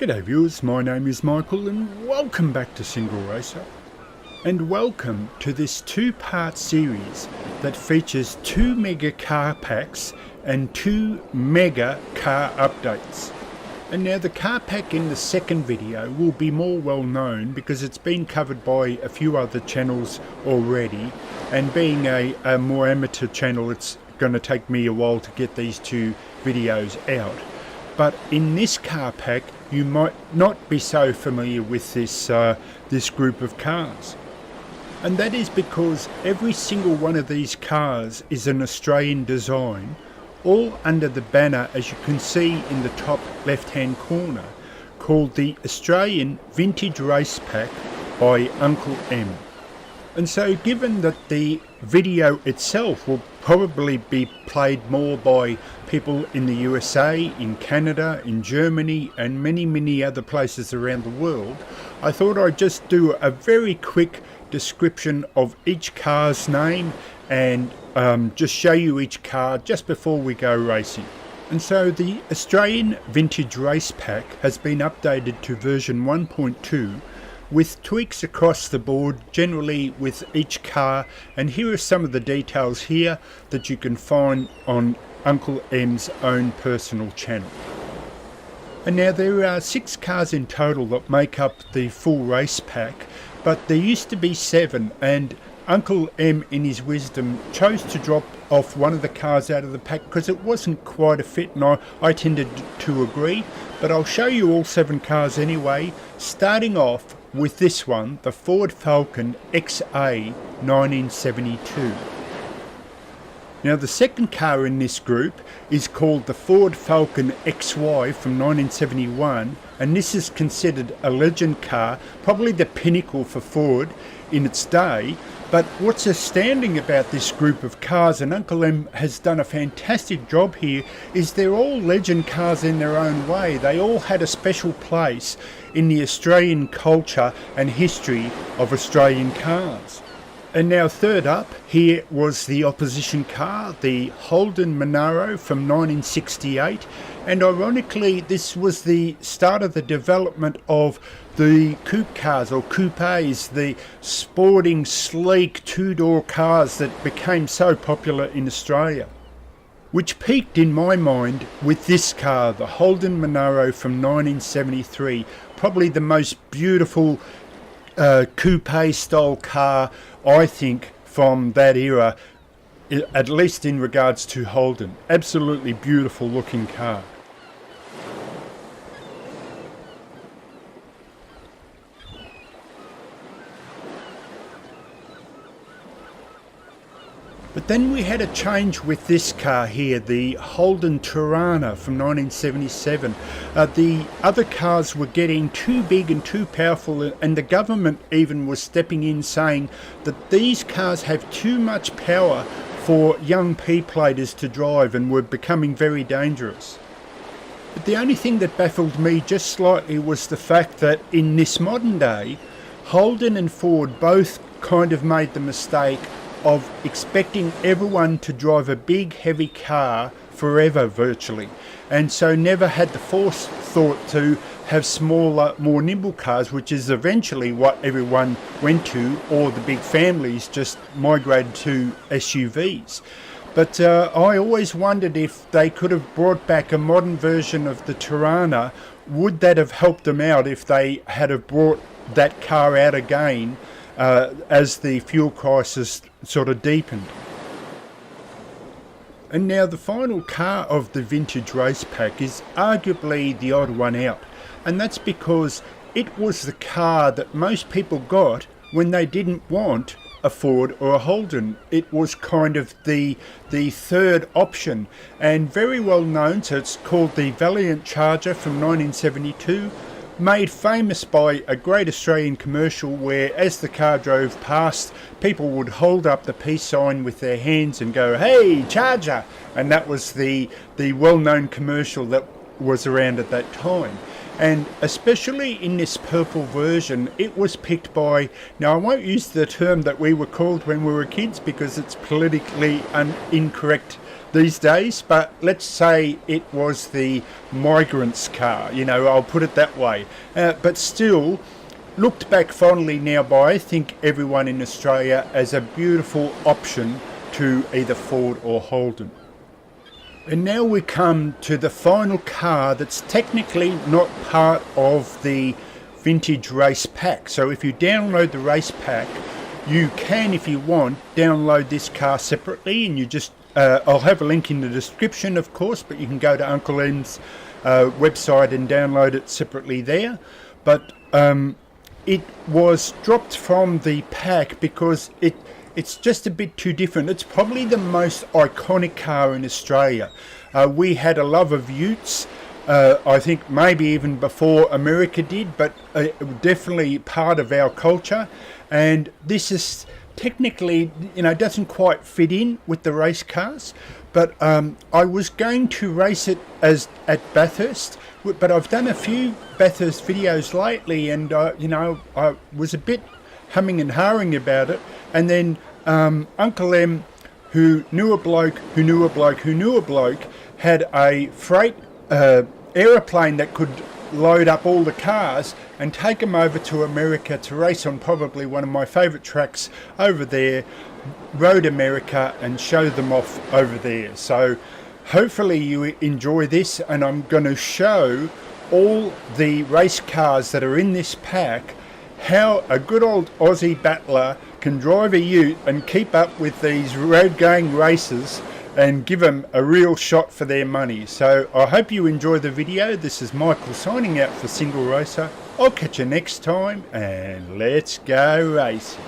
G'day viewers, my name is Michael and welcome back to Single Racer. And welcome to this two-part series that features 2 mega car packs and 2 mega car updates. And now the car pack in the second video will be more well known because it's been covered by a few other channels already, and being a more amateur channel it's going to take me a while to get these 2 videos out. But in this car pack you might not be so familiar with this group of cars. And that is because every single one of these cars is an Australian design, all under the banner, as you can see in the top left hand corner, called the Australian Vintage Race Pack by Uncle M. And so given that the video itself will probably be played more by people in the USA, in Canada, in Germany and many other places around the world, I thought I'd just do a very quick description of each car's name and just show you each car just before we go racing. And so the Australian Vintage Race Pack has been updated to version 1.2 with tweaks across the board, generally with each car, and here are some of the details here that you can find on Uncle M's own personal channel. And now there are 6 cars in total that make up the full race pack, but there used to be 7, and Uncle M in his wisdom chose to drop off one of the cars out of the pack because it wasn't quite a fit, and I tended to agree, but I'll show you all 7 cars anyway, starting off with this one, the Ford Falcon XA 1972. Now the second car in this group is called the Ford Falcon XY from 1971, and this is considered a legend car, probably the pinnacle for Ford in its day. But what's astounding about this group of cars, and Uncle M has done a fantastic job here, is they're all legend cars in their own way. They all had a special place in the Australian culture and history of Australian cars. And now third up here was the opposition car, the Holden Monaro from 1968, and ironically this was the start of the development of the coupe cars, or coupes, the sporting sleek 2-door cars that became so popular in Australia, which peaked in my mind with this car, the Holden Monaro from 1973, probably the most beautiful coupe style car I think from that era, at least in regards to Holden. Absolutely beautiful looking car. But then we had a change with this car here, the Holden Tirana from 1977. The other cars were getting too big and too powerful, and the government even was stepping in saying that these cars have too much power for young P-platers to drive and were becoming very dangerous. But the only thing that baffled me just slightly was the fact that in this modern day, Holden and Ford both kind of made the mistake of expecting everyone to drive a big heavy car forever virtually, and so never had the forethought to have smaller, more nimble cars, which is eventually what everyone went to, or the big families just migrated to SUVs. But I always wondered if they could have brought back a modern version of the Tirana. Would that have helped them out if they had have brought that car out again as the fuel crisis sort of deepened? And now the final car of the Vintage Race Pack is arguably the odd one out, and that's because it was the car that most people got when they didn't want a Ford or a Holden. It was kind of the third option, and very well known. So it's called the Valiant Charger from 1972, made famous by a great Australian commercial where as the car drove past, people would hold up the peace sign with their hands and go, "Hey, Charger!" And that was the well-known commercial that was around at that time. And especially in this purple version, it was picked by, now I won't use the term that we were called when we were kids because it's politically incorrect these days, but let's say it was the migrant's car, you know, I'll put it that way. But still, looked back fondly now by, I think, everyone in Australia as a beautiful option to either Ford or Holden. And now we come to the final car that's technically not part of the vintage race pack. So if you download the race pack, you can, if you want, download this car separately, and you just I'll have a link in the description, of course, but you can go to Uncle M's website and download it separately there. But it was dropped from the pack because it's just a bit too different. It's probably the most iconic car in Australia. We had a love of utes, I think maybe even before America did, but definitely part of our culture. And this is technically, you know, doesn't quite fit in with the race cars. But I was going to race it at Bathurst, but I've done a few Bathurst videos lately, and you know, I was a bit humming and hawing about it. And then Uncle M, who knew a bloke who knew a bloke who knew a bloke, had a freight aeroplane that could load up all the cars and take them over to America to race on probably one of my favourite tracks over there, Road America, and show them off over there. So hopefully you enjoy this, and I'm going to show all the race cars that are in this pack, how a good old Aussie battler can drive a ute and keep up with these road going races and give them a real shot for their money. So I hope you enjoy the video. This is Michael signing out for Single Racer. I'll catch you next time, and let's go racing.